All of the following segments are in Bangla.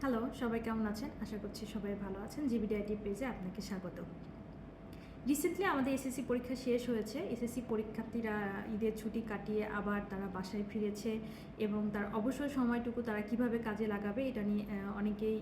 হ্যালো, সবাই কেমন আছেন? আশা করছি সবাই ভালো আছেন। জিবিডিআইটি পেজে আপনাকে স্বাগত। রিসেন্টলি আমাদের এসএসসি পরীক্ষা শেষ হয়েছে। এসএসসি পরীক্ষার্থীরা ঈদের ছুটি কাটিয়ে আবার তারা বাসায় ফিরেছে এবং তার অবসর সময়টুকু তারা কিভাবে কাজে লাগাবে এটা নিয়ে অনেকেই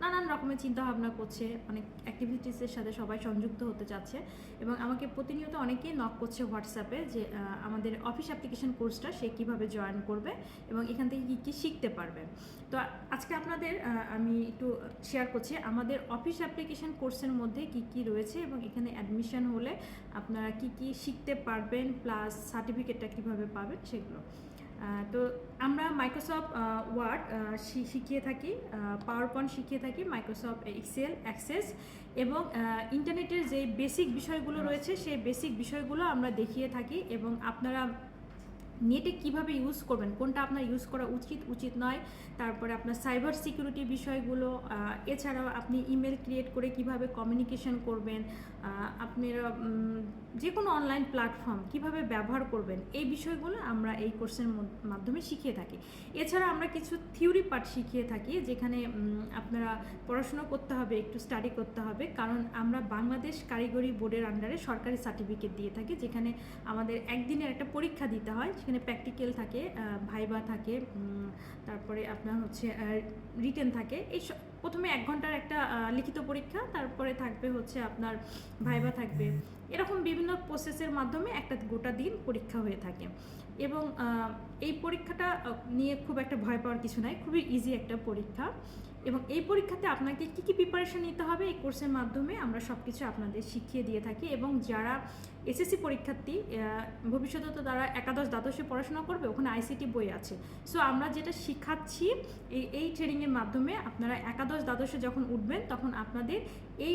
নানান রকমের চিন্তাভাবনা করছে। অনেক অ্যাক্টিভিটিসের সাথে সবাই সংযুক্ত হতে চাচ্ছে এবং আমাকে প্রতিনিয়ত অনেকেই নক করছে হোয়াটসঅ্যাপে যে আমাদের অফিস অ্যাপ্লিকেশন কোর্সটা সে কীভাবে জয়েন করবে এবং এখান থেকে কী কী শিখতে পারবে। তো আজকে আপনাদের আমি একটু শেয়ার করছি আমাদের অফিস অ্যাপ্লিকেশন কোর্সের মধ্যে কী কী রয়েছে এবং এখানে অ্যাডমিশন হলে আপনারা কী কী শিখতে পারবেন প্লাস সার্টিফিকেটটা কীভাবে পাবেন সেগুলো। তো আমরা মাইক্রোসফট ওয়ার্ড শিখিয়ে থাকি, পাওয়ার পয়েন্ট শিখিয়ে থাকি, মাইক্রোসফট এক্সেল, অ্যাক্সেস এবং ইন্টারনেটের যে বেসিক বিষয়গুলো রয়েছে সেই বেসিক বিষয়গুলো আমরা দেখিয়ে থাকি এবং আপনারা নেটে কিভাবে ইউজ করবেন, কোনটা আপনার ইউজ করা উচিত নয়, তারপরে আপনার সাইবার সিকিউরিটি বিষয়গুলো, এছাড়াও আপনি ইমেল ক্রিয়েট করে কিভাবে কমিউনিকেশন করবেন, আপনারা যে কোনো অনলাইন প্ল্যাটফর্ম কিভাবে ব্যবহার করবেন, এই বিষয়গুলো আমরা এই কোর্সের মাধ্যমে শিখিয়ে থাকি। এছাড়া আমরা কিছু থিওরি পার্ট শিখিয়ে থাকি যেখানে আপনারা পড়াশোনা করতে হবে, একটু স্টাডি করতে হবে, কারণ আমরা বাংলাদেশ কারিগরি বোর্ডের আন্ডারে সরকারি সার্টিফিকেট দিয়ে থাকি যেখানে আমাদের একদিনের একটা পরীক্ষা দিতে হয়, সেখানে প্র্যাকটিক্যাল থাকে, ভাইবা থাকে, তারপরে আপনার হচ্ছে রিটেন থাকে। এই প্রথমে 1 ঘন্টার একটা লিখিত পরীক্ষা, তারপরে থাকবে হচ্ছে আপনার ভাইবা থাকবে, এরকম বিভিন্ন প্রসেসের মাধ্যমে একটা গোটা দিন পরীক্ষা হয়ে থাকে এবং এই পরীক্ষাটা নিয়ে খুব একটা ভয় পাওয়ার কিছু নাই, খুবই ইজি একটা পরীক্ষা এবং এই পরীক্ষাতে আপনাকে কী কী প্রিপারেশন নিতে হবে এই কোর্সের মাধ্যমে আমরা সব কিছু আপনাদের শিখিয়ে দিয়ে থাকি এবং যারা এসএসসি পরীক্ষার্থী ভবিষ্যতে তো তারা একাদশ দ্বাদশে পড়াশোনা করবে, ওখানে আইসিটি বই আছে। সো আমরা যেটা শিখাচ্ছি এই ট্রেনিংয়ের মাধ্যমে আপনারা একাদশ দ্বাদশে যখন উঠবেন তখন আপনাদের এই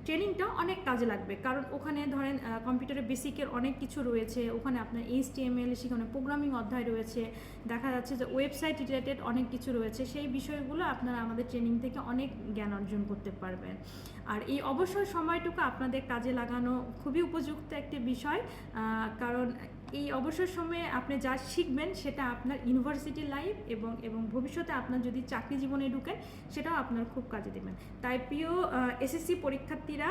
ট্রেনিংটা অনেক কাজে লাগবে, কারণ ওখানে ধরেন কম্পিউটারের বেসিকের অনেক কিছু রয়েছে, ওখানে আপনার HTML সেখানে প্রোগ্রামিং অধ্যায় রয়েছে, দেখা যাচ্ছে যে ওয়েবসাইট রিলেটেড অনেক কিছু রয়েছে, সেই বিষয়গুলো আপনারা আমাদের ট্রেনিং থেকে অনেক জ্ঞান অর্জন করতে পারবেন। আর এই অবসর সময়টুকু আপনাদের কাজে লাগানো খুবই উপযুক্ত একটি বিষয়, কারণ এই অবসর সময়ে আপনি যা শিখবেন সেটা আপনার ইউনিভার্সিটি লাইফ এবং ভবিষ্যতে আপনার যদি চাকরি জীবনে ঢুকেন সেটাও আপনার খুব কাজে দেবেন। তাই প্রিয় এসএসসি পরীক্ষার্থীরা,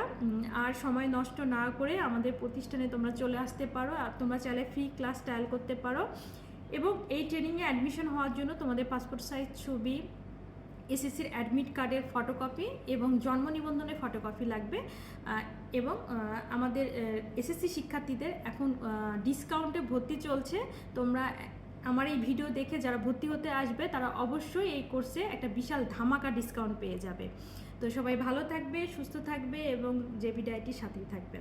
আর সময় নষ্ট না করে আমাদের প্রতিষ্ঠানে তোমরা চলে আসতে পারো, আর তোমরা চাইলে ফ্রি ক্লাস ট্রায়াল করতে পারো এবং এই ট্রেনিংয়ে অ্যাডমিশন হওয়ার জন্য তোমাদের পাসপোর্ট সাইজ ছবি, এসএসসির অ্যাডমিট কার্ডের ফটোকপি এবং জন্ম নিবন্ধনের ফটোকপি লাগবে এবং আমাদের এসএসসি শিক্ষার্থীদের এখন ডিসকাউন্টে ভর্তি চলছে। তোমরা আমার এই ভিডিও দেখে যারা ভর্তি হতে আসবে তারা অবশ্যই এই কোর্সে একটা বিশাল ধামাকা ডিসকাউন্ট পেয়ে যাবে। তো সবাই ভালো থাকবে, সুস্থ থাকবে এবং জিবিডিআইটির সাথেই থাকবে।